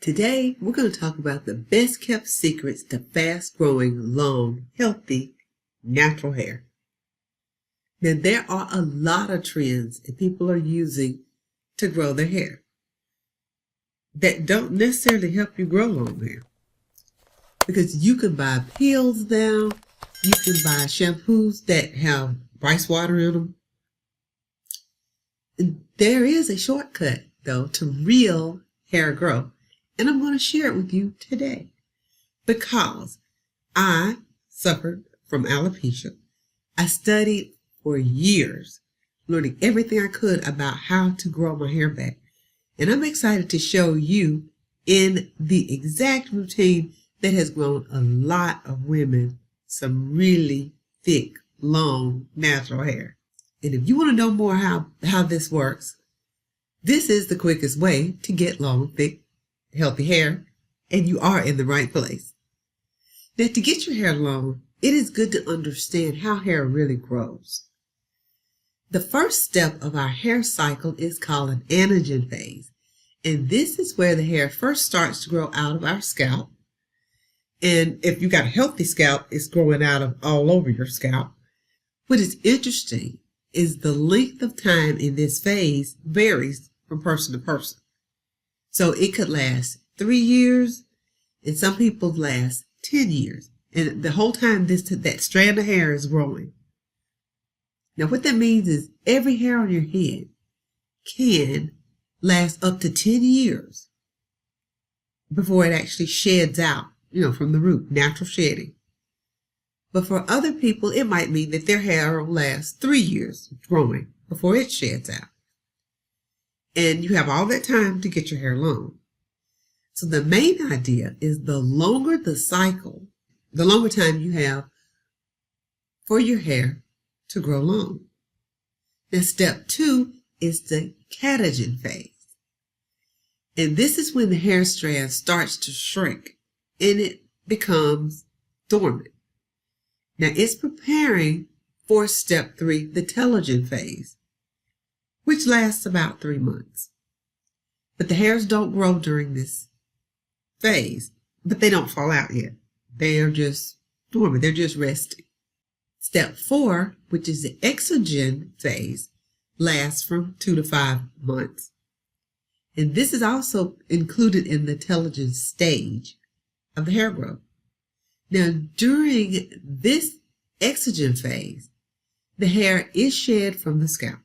Today, we're going to talk about the best kept secrets to fast-growing, long, healthy, natural hair. Now, there are a lot of trends that people are using to grow their hair that don't necessarily help you grow long hair. Because you can buy pills now, you can buy shampoos that have rice water in them. And there is a shortcut, though, to real hair growth. And I'm going to share it with you today because I suffered from alopecia. I studied for years, learning everything I could about how to grow my hair back. And I'm excited to show you in the exact routine that has grown a lot of women some really thick, long, natural hair. And if you want to know more how this works, this is the quickest way to get long, thick, healthy hair, and you are in the right place. Now, to get your hair long, it is good to understand how hair really grows. The first step of our hair cycle is called an anagen phase, and this is where the hair first starts to grow out of our scalp. And if you got a healthy scalp, it's growing out of all over your scalp. What is interesting is the length of time in this phase varies from person to person. So it could last 3 years, and some people last 10 years. And the whole time that strand of hair is growing. Now what that means is every hair on your head can last up to 10 years before it actually sheds out, from the root, natural shedding. But for other people, it might mean that their hair will last 3 years growing before it sheds out. And you have all that time to get your hair long. So the main idea is the longer the cycle, the longer time you have for your hair to grow long. Now, step 2 is the catagen phase. And this is when the hair strand starts to shrink and it becomes dormant. Now, it's preparing for step 3, the telogen phase, which lasts about 3 months. But the hairs don't grow during this phase, but they don't fall out yet. They are just dormant. They're just resting. Step 4, which is the exogen phase, lasts from 2 to 5 months. And this is also included in the telogen stage of the hair growth. Now, during this exogen phase, the hair is shed from the scalp.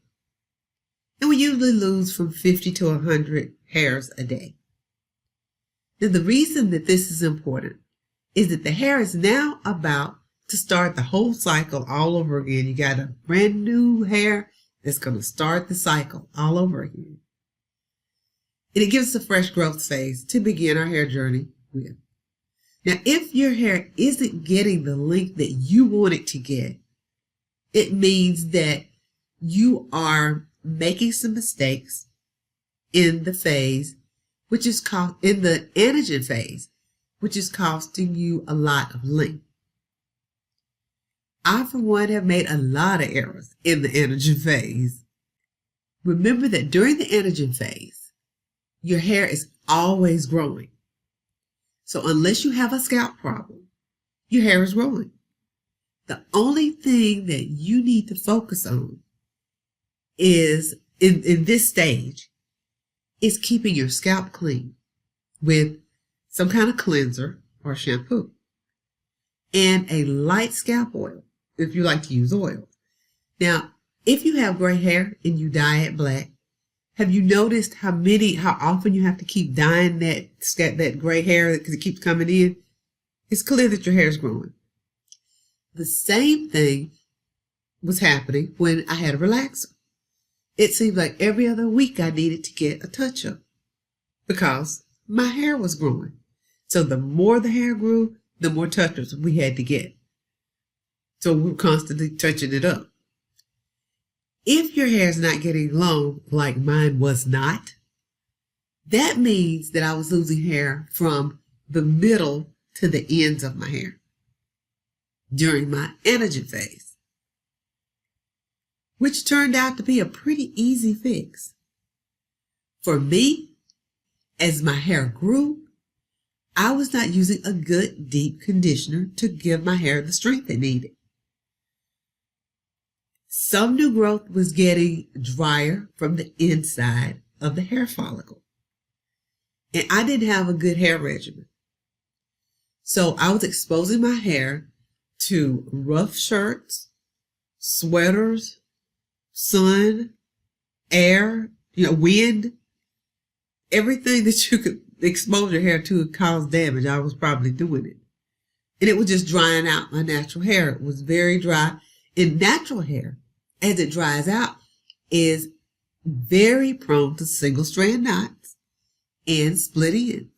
And we usually lose from 50 to 100 hairs a day. Now, the reason that this is important is that the hair is now about to start the whole cycle all over again. You got a brand new hair that's going to start the cycle all over again. And it gives us a fresh growth phase to begin our hair journey with. Now, if your hair isn't getting the length that you want it to get, it means that you are making some mistakes in the phase, which is called in the anagen phase, which is costing you a lot of length. I, for one, have made a lot of errors in the anagen phase. Remember that during the anagen phase, your hair is always growing. So unless you have a scalp problem, your hair is growing. The only thing that you need to focus on is in this stage is keeping your scalp clean with some kind of cleanser or shampoo and a light scalp oil if you like to use oil. Now, if you have gray hair and you dye it black, have you noticed how often you have to keep dyeing that gray hair because it keeps coming in? It's clear that your hair is growing. The same thing was happening when I had a relaxer. It seemed like every other week I needed to get a touch-up because my hair was growing. So the more the hair grew, the more touch-ups we had to get. So we were constantly touching it up. If your hair is not getting long like mine was not, that means that I was losing hair from the middle to the ends of my hair during my anagen phase, which turned out to be a pretty easy fix. For me, as my hair grew, I was not using a good deep conditioner to give my hair the strength it needed. Some new growth was getting drier from the inside of the hair follicle. And I didn't have a good hair regimen. So I was exposing my hair to rough shirts, sweaters, sun, air, wind, everything that you could expose your hair to cause damage. I was probably doing it. And it was just drying out my natural hair. It was very dry. And natural hair, as it dries out, is very prone to single strand knots and split ends.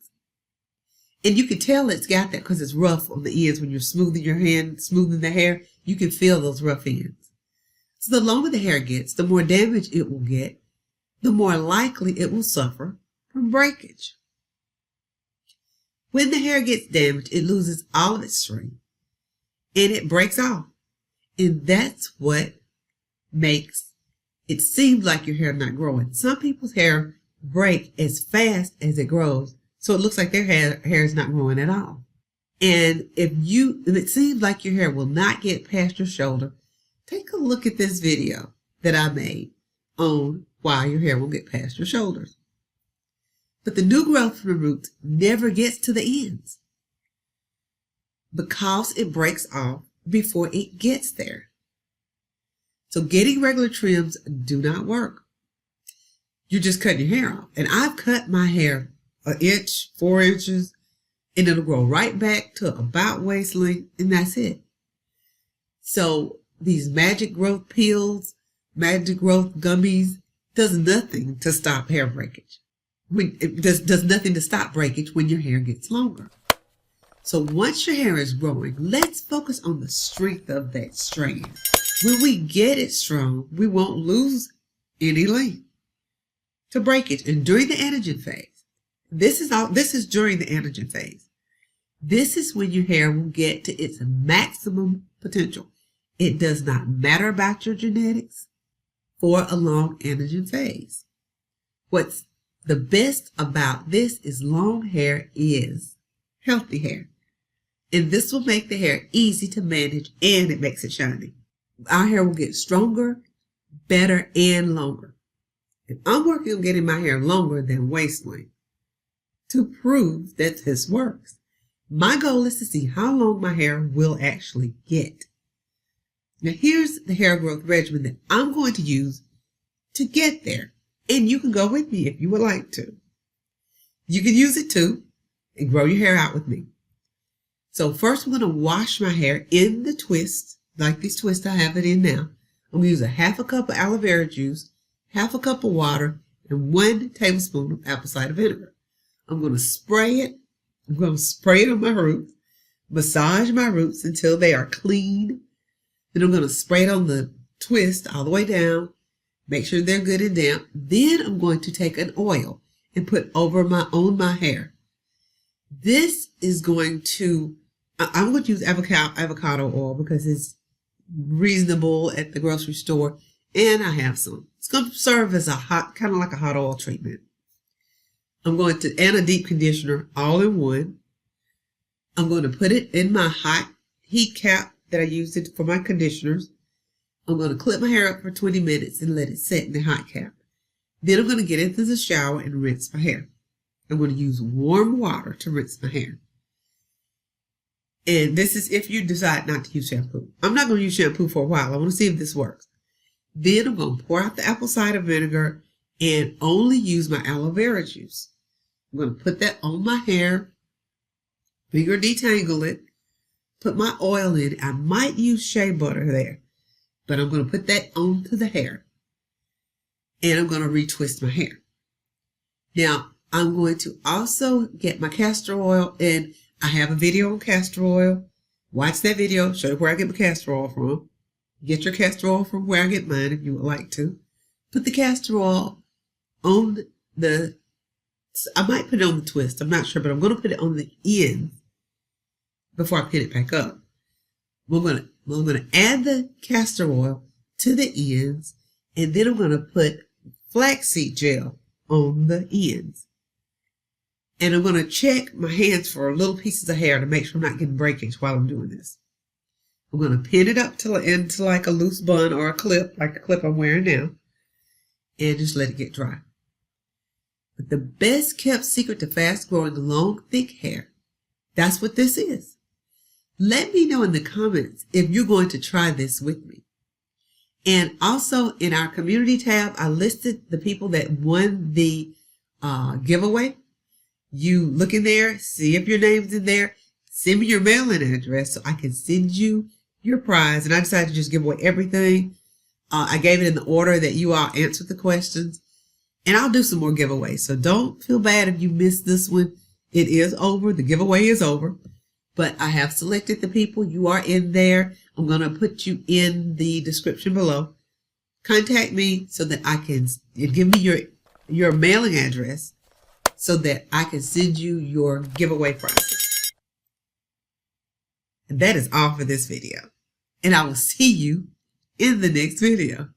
And you can tell it's got that because it's rough on the ends. When you're smoothing your hand, smoothing the hair, you can feel those rough ends. So the longer the hair gets, the more damage it will get, the more likely it will suffer from breakage. When the hair gets damaged, it loses all of its strength and it breaks off. And that's what makes it seem like your hair not growing. Some people's hair break as fast as it grows, so it looks like their hair is not growing at all. And if it seems like your hair will not get past your shoulder, take a look at this video that I made on why your hair won't get past your shoulders. But the new growth from the roots never gets to the ends because it breaks off before it gets there. So getting regular trims do not work. You're just cutting your hair off. And I've cut my hair 1 inch, 4 inches, and it'll grow right back to about waist length, and that's it. So these magic growth pills, magic growth gummies, does nothing to stop hair breakage. It does nothing to stop breakage when your hair gets longer. So once your hair is growing, let's focus on the strength of that strand. When we get it strong, we won't lose any length to breakage. And during the anagen phase, this is during the anagen phase. This is when your hair will get to its maximum potential. It does not matter about your genetics for a long anagen phase. What's the best about this is long hair is healthy hair. And this will make the hair easy to manage, and it makes it shiny. Our hair will get stronger, better, and longer. And I'm working on getting my hair longer than waist length to prove that this works. My goal is to see how long my hair will actually get. Now here's the hair growth regimen that I'm going to use to get there. And you can go with me if you would like to. You can use it too and grow your hair out with me. So first I'm going to wash my hair in the twist, like these twists I have it in now. I'm going to use 1/2 cup of aloe vera juice, 1/2 cup of water, and 1 tablespoon of apple cider vinegar. I'm going to spray it. I'm going to spray it on my roots, massage my roots until they are clean. Then I'm going to spray it on the twist all the way down. Make sure they're good and damp. Then I'm going to take an oil and put over my hair. This is going to, I'm going to use avocado oil because it's reasonable at the grocery store, and I have some. It's going to serve as a kind of like a hot oil treatment. I'm going to add a deep conditioner all in one. I'm going to put it in my hot heat cap that I used it for my conditioners. I'm going to clip my hair up for 20 minutes and let it set in the hot cap. Then I'm going to get into the shower and rinse my hair. I'm going to use warm water to rinse my hair. And this is if you decide not to use shampoo. I'm not going to use shampoo for a while. I want to see if this works. Then I'm going to pour out the apple cider vinegar and only use my aloe vera juice. I'm going to put that on my hair, finger detangle it, put my oil in. I might use shea butter there, but I'm going to put that onto the hair. And I'm going to retwist my hair. Now, I'm going to also get my castor oil, and I have a video on castor oil. Watch that video, show you where I get my castor oil from. Get your castor oil from where I get mine if you would like to. Put the castor oil on I might put it on the twist, I'm not sure, but I'm going to put it on the end before I pin it back up. I'm going to add the castor oil to the ends, and then I'm going to put flaxseed gel on the ends. And I'm going to check my hands for little pieces of hair to make sure I'm not getting breakage while I'm doing this. I'm going to pin it up into like a loose bun or a clip, like the clip I'm wearing now, and just let it get dry. But the best kept secret to fast growing long, thick hair, that's what this is. Let me know in the comments if you're going to try this with me. And also in our community tab, I listed the people that won the giveaway. You look in there, see if your name's in there, send me your mailing address so I can send you your prize. And I decided to just give away everything. I gave it in the order that you all answered the questions. And I'll do some more giveaways. So don't feel bad if you missed this one. It is over. The giveaway is over. But I have selected the people. You are in there. I'm going to put you in the description below. Contact me so that I can give me your mailing address so that I can send you your giveaway prizes. And that is all for this video. And I will see you in the next video.